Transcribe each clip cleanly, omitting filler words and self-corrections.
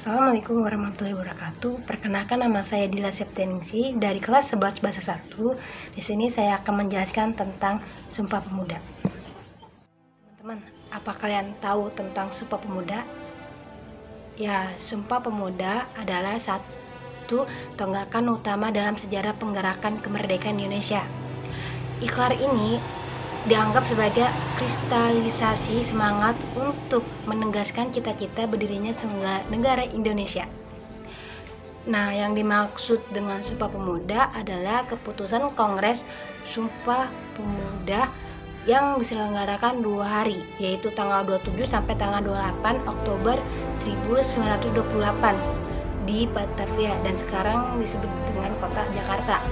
Assalamualaikum warahmatullahi wabarakatuh. Perkenalkan, nama saya Dila Septianingsih dari kelas 11 bahasa 1. Di sini saya akan menjelaskan tentang Sumpah Pemuda. Teman-teman, apa kalian tahu tentang Sumpah Pemuda? Ya, Sumpah Pemuda adalah satu tonggakan utama dalam sejarah penggerakan kemerdekaan Indonesia. Ikrar ini dianggap sebagai kristalisasi semangat untuk menegaskan cita-cita berdirinya negara Indonesia. Nah, yang dimaksud dengan Sumpah Pemuda adalah keputusan Kongres Sumpah Pemuda yang diselenggarakan 2 hari, yaitu tanggal 27 sampai tanggal 28 Oktober 1928 di Batavia dan sekarang disebut dengan kota Jakarta.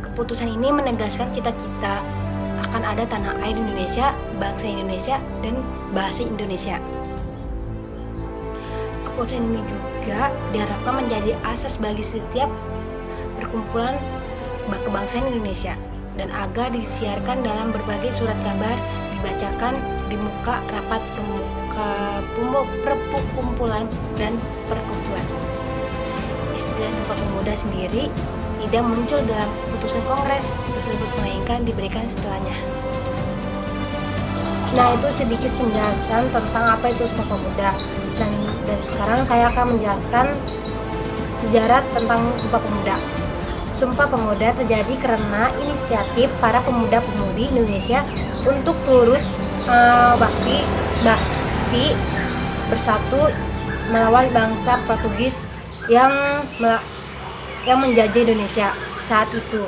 Keputusan ini menegaskan cita-cita akan ada tanah air Indonesia, bangsa Indonesia, dan bahasa Indonesia. Keputusan ini juga diharapkan menjadi asas bagi setiap perkumpulan kebangsaan Indonesia dan agar disiarkan dalam berbagai surat kabar, dibacakan di muka rapat perkumpulan dan perkumpulan. Istilah Sumpah Pemuda sendiri tidak muncul dalam keputusan Kongres tersebut, melainkan diberikan setelahnya. Nah, itu sedikit penjelasan tentang apa itu Sumpah Pemuda. Dan sekarang saya akan menjelaskan sejarah tentang Sumpah Pemuda. Sumpah Pemuda terjadi karena inisiatif para pemuda-pemudi Indonesia untuk turut bakti bersatu melawan bangsa Portugis yang menjajah Indonesia saat itu.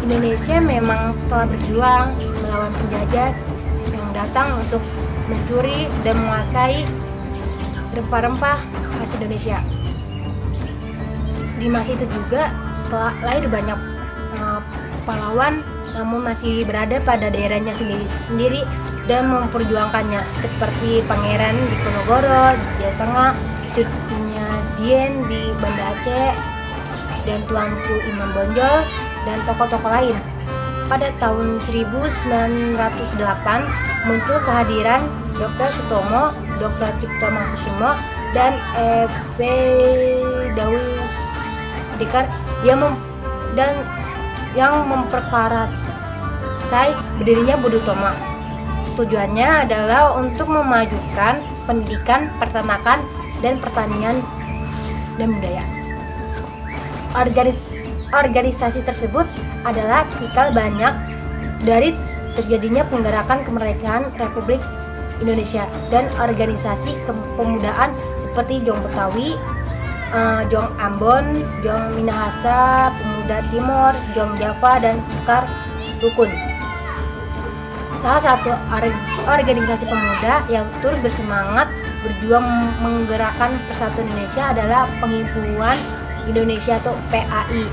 Indonesia memang telah berjuang melawan penjajah yang datang untuk mencuri dan menguasai rempah-rempah khas Indonesia. Di masa itu juga telah lahir banyak pahlawan, namun masih berada pada daerahnya sendiri dan memperjuangkannya, seperti Pangeran Diponegoro di Jawa Tengah, cucunya Dien di Banda Aceh, dan Tuanku Imam Bonjol, dan tokoh-tokoh lain. Pada tahun 1908 muncul kehadiran Dr. Sutomo, Dr. Cipto Mangunkusumo, dan F.P. Daus Dikar yang memperkarasai berdirinya Bodutoma. Tujuannya adalah untuk memajukan pendidikan, peternakan, dan pertanian dan budaya. Organisasi tersebut adalah cikal banyak dari terjadinya penggerakan kemerdekaan Republik Indonesia dan organisasi kepemudaan seperti Jong Betawi, Jong Ambon, Jong Minahasa, Pemuda Timur, Jong Java, dan Sekar Rukun. Salah satu organisasi pemuda yang turut bersemangat berjuang menggerakkan persatuan Indonesia adalah Penghimpunan Indonesia atau PAI.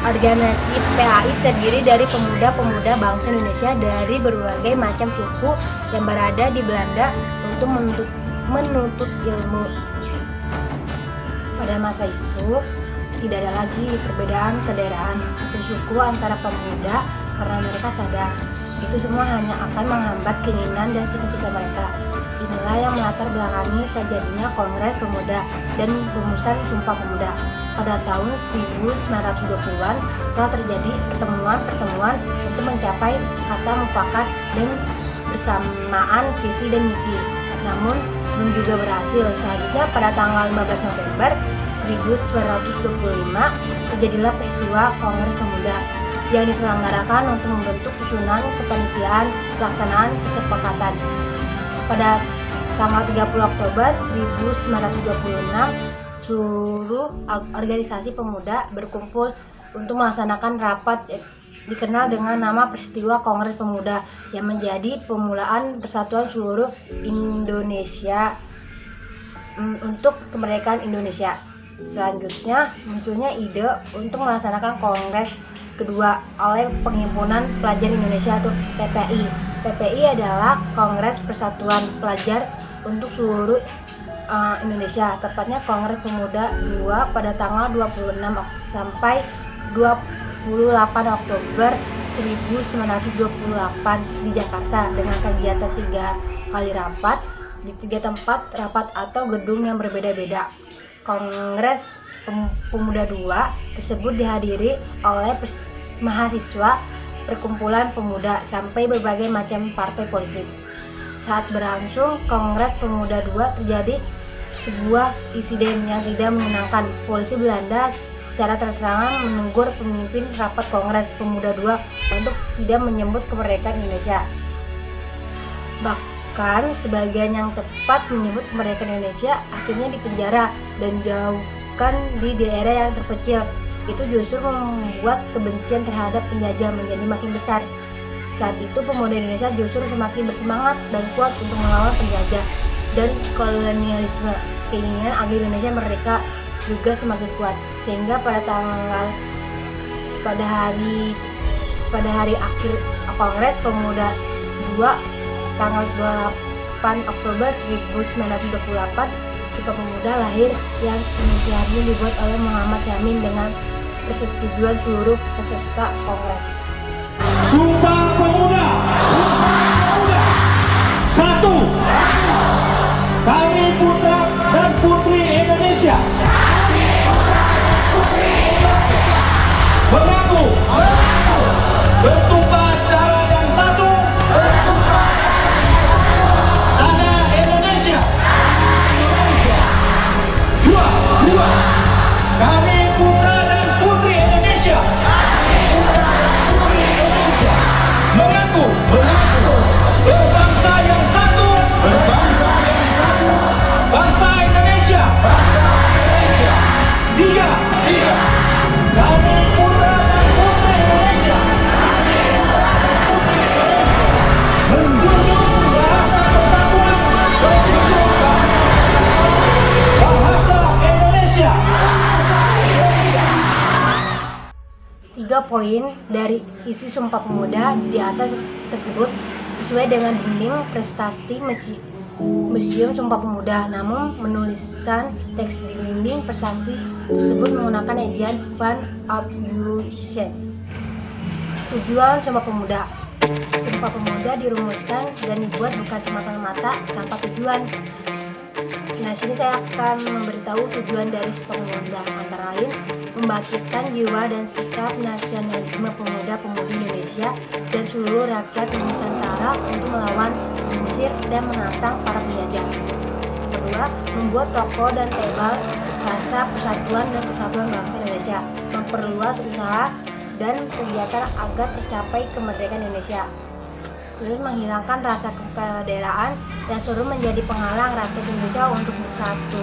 Organisasi PAI terdiri dari pemuda-pemuda bangsa Indonesia dari berbagai macam suku yang berada di Belanda untuk menuntut ilmu. Pada masa itu tidak ada lagi perbedaan kedaerahan atau suku antara pemuda karena mereka sadar itu semua hanya akan menghambat keinginan dan cita-cita mereka. Inilah yang melatar belakangi terjadinya Kongres Pemuda dan rumusan Sumpah Pemuda. Pada tahun 1920-an telah terjadi pertemuan untuk mencapai kata mufakat dan bersamaan visi dan misi. Namun belum juga berhasil. Selanjutnya pada tanggal 15 November 1925 terjadilah peristiwa Kongres Pemuda yang diselenggarakan untuk membentuk susunan kepanitiaan pelaksanaan kesepakatan. Pada tanggal 30 Oktober 1926 seluruh organisasi pemuda berkumpul untuk melaksanakan rapat dikenal dengan nama peristiwa Kongres Pemuda yang menjadi permulaan persatuan seluruh Indonesia untuk kemerdekaan Indonesia. Selanjutnya munculnya ide untuk melaksanakan Kongres kedua oleh Penghimpunan Pelajar Indonesia atau PPI. PPI adalah Kongres Persatuan Pelajar untuk seluruh Indonesia, tepatnya Kongres Pemuda 2 pada tanggal 26 sampai 28 Oktober 1928 di Jakarta dengan kegiatan 3 kali rapat di 3 tempat rapat atau gedung yang berbeda-beda. Kongres Pemuda II tersebut dihadiri oleh mahasiswa, perkumpulan pemuda, sampai berbagai macam partai politik. Saat berlangsung Kongres Pemuda II terjadi sebuah insiden yang tidak menyenangkan. Polisi Belanda secara terang-terangan menegur pemimpin rapat Kongres Pemuda II untuk tidak menyebut kemerdekaan Indonesia. Bahkan sebagian yang tepat menyebut kemerdekaan Indonesia akhirnya dipenjara dan jauhkan di daerah yang terpencil. Itu justru membuat kebencian terhadap penjajah menjadi makin besar. Saat itu pemuda Indonesia justru semakin bersemangat dan kuat untuk melawan penjajah dan kolonialisme. Keinginan agar Indonesia merdeka juga semakin kuat, sehingga pada hari akhir Kongres Pemuda II tanggal 28 Oktober 1928, Sumpah Pemuda lahir yang inisialnya dibuat oleh Muhammad Yamin dengan persetujuan seluruh peserta Kongres. Sumpah Pemuda. Satu. Kami putra dan putri Indonesia. Mengaku bertumpah darah yang satu. Tanah Indonesia. Dua. Kami putra dan putri Indonesia. Mengaku berbangsa yang satu. Bangsa Indonesia. Tiga. Kami putra dan putri Indonesia. Menjunjung bahasa persatuan. Bahasa Indonesia. 3 poin dari isi Sumpah Pemuda di atas tersebut sesuai dengan dinding prestasi Museum Sumpah Pemuda. Namun menulisan teks di dinding prestasi tersebut menggunakan ejaan Van Abdulshed. Tujuan Sumpah Pemuda. Sumpah Pemuda dirumuskan dan dibuat bukan semata-mata tanpa tujuan. Nah, sini saya akan memberitahu tujuan dari Sumpah Pemuda, antara lain membangkitkan jiwa dan sikap nasionalisme pemuda-pemudi Indonesia dan seluruh rakyat Nusantara untuk melawan, mengusir, dan menantang para penjajah. Kedua, membuat kokoh dan tebal rasa persatuan dan kesatuan bangsa Indonesia, memperluas usaha dan kegiatan agar tercapai kemerdekaan Indonesia. Terus menghilangkan rasa kedaerahan dan seluruh menjadi penghalang rakyat Indonesia untuk bersatu,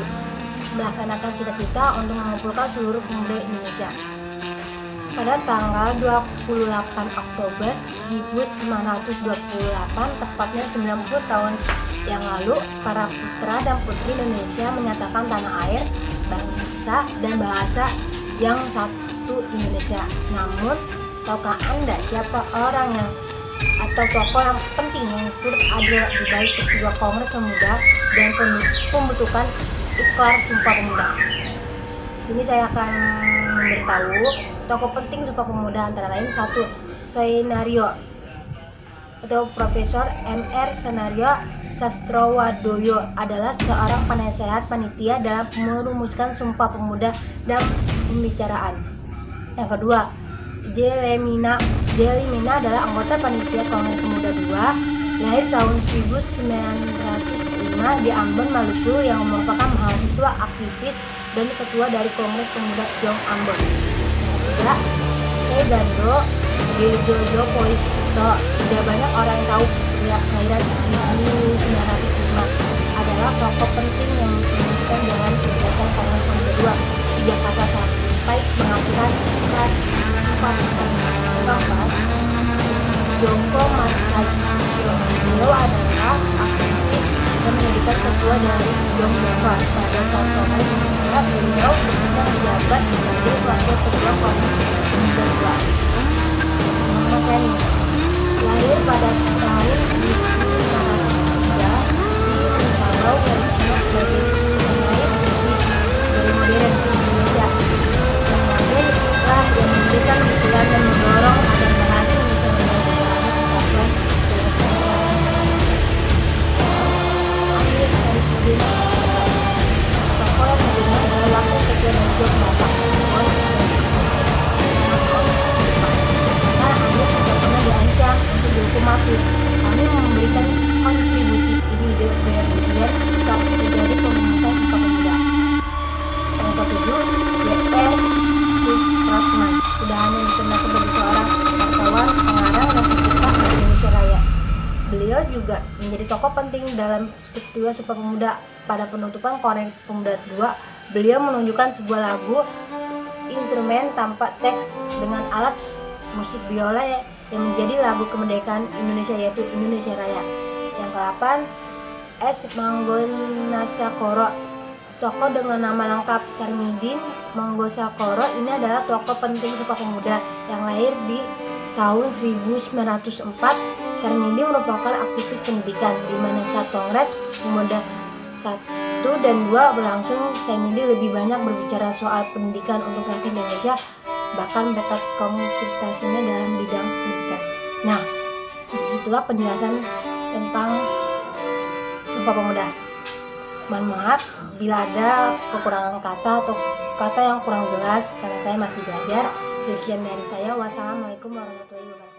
melaksanakan cita-cita untuk mengumpulkan seluruh pemuda Indonesia. Pada tanggal 28 Oktober 1928, tepatnya 90 tahun yang lalu, para putra dan putri Indonesia menyatakan tanah air, bangsa, dan bahasa yang satu Indonesia. Namun, tahukah Anda siapa orang yang atau tokoh yang penting yang turut adil di balik peristiwa Kongres Pemuda dan pembentukan Ikrar Sumpah Pemuda? Sini saya akan memberitahu tokoh penting Sumpah Pemuda, antara lain 1. Soenario atau Profesor M.R. Soenario Sastrowadoyo adalah seorang penasehat panitia dalam merumuskan Sumpah Pemuda dan pembicaraan. Yang kedua, Jelimina adalah anggota panitia Kongres Pemuda II, lahir tahun 1905 di Ambon, Maluku, yang merupakan mahasiswa aktivis dan ketua dari Kongres Pemuda Jong Ambon. Yang ketiga, Gando Georgio Polisito. Tidak banyak orang yang tahu pria kelahiran 1905 adalah tokoh penting yang merumuskan dalam kegiatan Kongres Pemuda II di Jakarta sampai menghasilkan Jongko Masajiro. Beliau adalah aktivis dan menjadikan ketua dari Jongko. Pada saat Kongres Pemuda, beliau bekerja menjabat sebagai wakil ketua Kongres Pemuda II. Lahir pada tahun 1903 di Riau, yang dikenal sebagai pemain dari modern Indonesia. Yang memberikan dukungan dan mendorong agar berhasil bisa menjadi kesatuan. menjadi tokoh penting dalam peristiwa Sumpah Pemuda. Pada penutupan Kongres Pemuda II, beliau menunjukkan sebuah lagu instrumen tanpa teks dengan alat musik biola yang menjadi lagu kemerdekaan Indonesia, yaitu Indonesia Raya. Yang ke-8, S. Manggonasakoro. Tokoh dengan nama lengkap Sarmidin Manggonasakoro ini adalah tokoh penting Sumpah Pemuda yang lahir di tahun 1904. Sarmidin merupakan aktivis pendidikan, di mana saat Kongres Pemuda 1 dan 2 berlangsung, Sarmidin lebih banyak berbicara soal pendidikan untuk rakyat Indonesia, bahkan berkat konsultasinya dalam bidang pendidikan. Nah, itulah penjelasan tentang Sumpah Pemuda. Mohon maaf bila ada kekurangan kata atau kata yang kurang jelas karena saya masih belajar. Sekian dari saya. Wassalamualaikum warahmatullahi wabarakatuh.